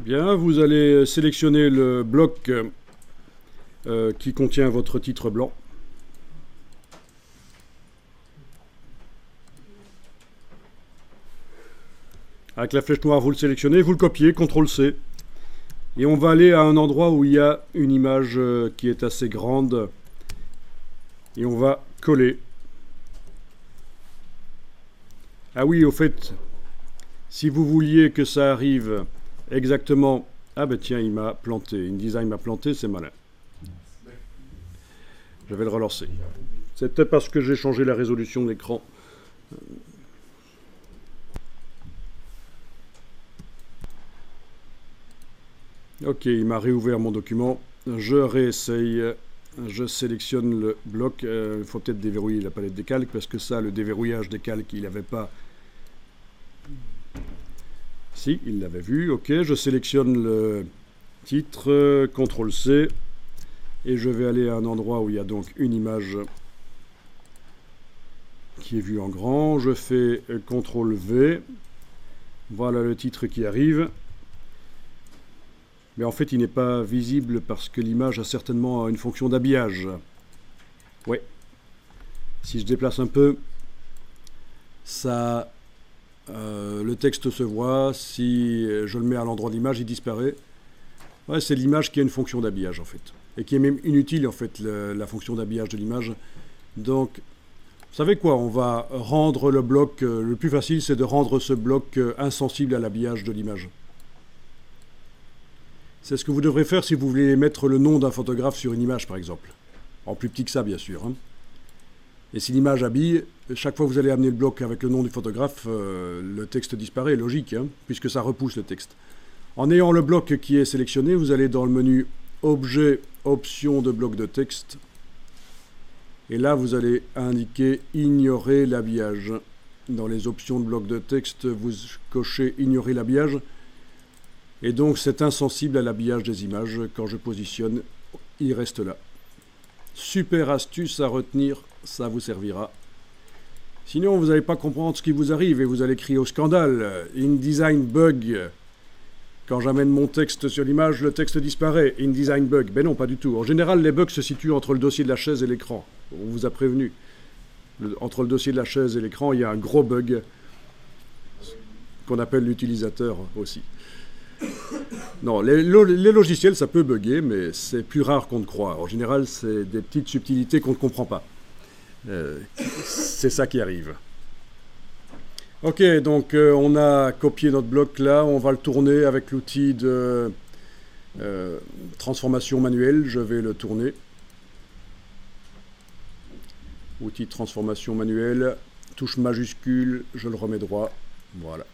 Bien, vous allez sélectionner le bloc qui contient votre titre blanc. Avec la flèche noire, vous le sélectionnez, vous le copiez, CTRL-C. Et on va aller à un endroit où il y a une image qui est assez grande. Et on va coller. Ah oui, au fait, si vous vouliez que ça arrive exactement... Ah ben tiens, il m'a planté. InDesign m'a planté, c'est malin. Je vais le relancer. C'est peut-être parce que j'ai changé la résolution de l'écran. Ok, il m'a réouvert mon document. Je réessaye. Je sélectionne le bloc. Il faut peut-être déverrouiller la palette des calques parce que ça, le déverrouillage des calques, il n'avait pas... Si, il l'avait vu. Ok, je sélectionne le titre, CTRL-C. Et je vais aller à un endroit où il y a donc une image qui est vue en grand. Je fais CTRL-V. Voilà le titre qui arrive. Mais en fait, il n'est pas visible parce que l'image a certainement une fonction d'habillage. Ouais. Si je déplace un peu, ça, le texte se voit. Si je le mets à l'endroit de l'image, il disparaît. Ouais, c'est l'image qui a une fonction d'habillage en fait. Et qui est même inutile en fait, la fonction d'habillage de l'image. Donc, vous savez quoi? On va rendre le bloc... le plus facile, c'est de rendre ce bloc insensible à l'habillage de l'image. C'est ce que vous devrez faire si vous voulez mettre le nom d'un photographe sur une image, par exemple. En plus petit que ça, bien sûr. Et si l'image habille, chaque fois que vous allez amener le bloc avec le nom du photographe, le texte disparaît, logique, puisque ça repousse le texte. En ayant le bloc qui est sélectionné, vous allez dans le menu Objet, Options de bloc de texte. Et là, vous allez indiquer Ignorer l'habillage. Dans les options de bloc de texte, vous cochez Ignorer l'habillage. Et donc c'est insensible à l'habillage des images. Quand je positionne, il reste là. Super astuce à retenir, ça vous servira. Sinon, vous n'allez pas comprendre ce qui vous arrive et vous allez crier au scandale. InDesign bug. Quand j'amène mon texte sur l'image, le texte disparaît. InDesign bug. Ben non, pas du tout. En général, les bugs se situent entre le dossier de la chaise et l'écran. On vous a prévenu. Entre le dossier de la chaise et l'écran, il y a un gros bug qu'on appelle l'utilisateur aussi. Non, les logiciels, ça peut bugger, mais c'est plus rare qu'on ne croit. En général, c'est des petites subtilités qu'on ne comprend pas. C'est ça qui arrive. Ok, donc on a copié notre bloc là. On va le tourner avec l'outil de transformation manuelle. Je vais le tourner. Outil de transformation manuelle. Touche majuscule. Je le remets droit. Voilà.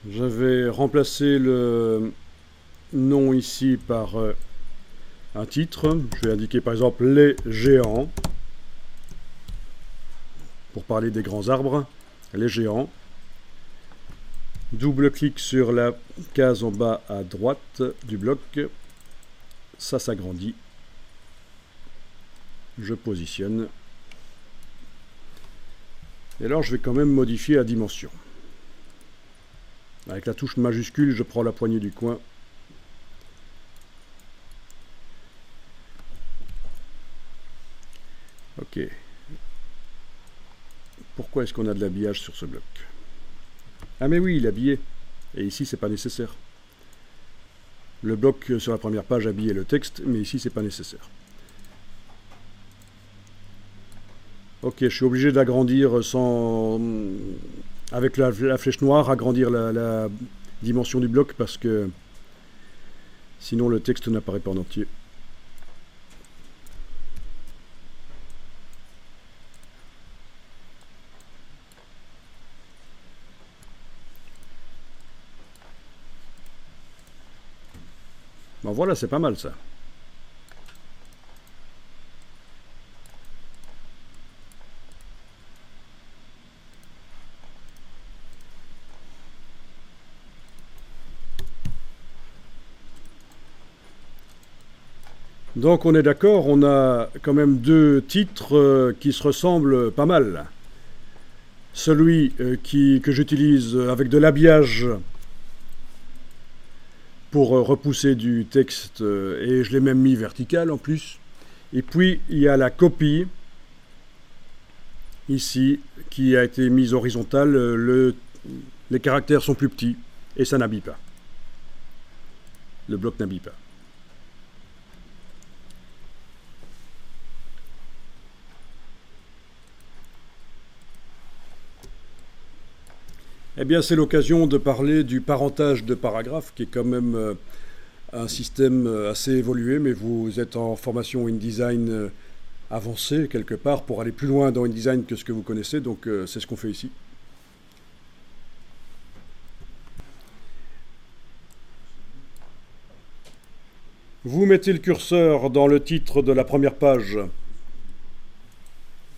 Je vais remplacer le nom ici par un titre. Je vais indiquer par exemple les géants. Pour parler des grands arbres, les géants. Double-clic sur la case en bas à droite du bloc. Ça s'agrandit. Je positionne. Et alors je vais quand même modifier la dimension. Avec la touche majuscule, je prends la poignée du coin. Ok. Pourquoi est-ce qu'on a de l'habillage sur ce bloc? Ah mais oui, il est habillé. Et ici, c'est pas nécessaire. Le bloc sur la première page habillait le texte, mais ici, c'est pas nécessaire. Ok, je suis obligé d'agrandir sans... avec la flèche noire, agrandir la dimension du bloc parce que sinon le texte n'apparaît pas en entier. Bon voilà, c'est pas mal ça. Donc on est d'accord, on a quand même deux titres qui se ressemblent pas mal. Celui que j'utilise avec de l'habillage pour repousser du texte, et je l'ai même mis vertical en plus. Et puis il y a la copie, ici, qui a été mise horizontale. Les caractères sont plus petits et ça n'habille pas. Le bloc n'habille pas. Eh bien, c'est l'occasion de parler du parentage de paragraphes, qui est quand même un système assez évolué, mais vous êtes en formation InDesign avancée quelque part pour aller plus loin dans InDesign que ce que vous connaissez, donc c'est ce qu'on fait ici. Vous mettez le curseur dans le titre de la première page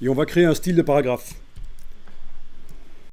et on va créer un style de paragraphe.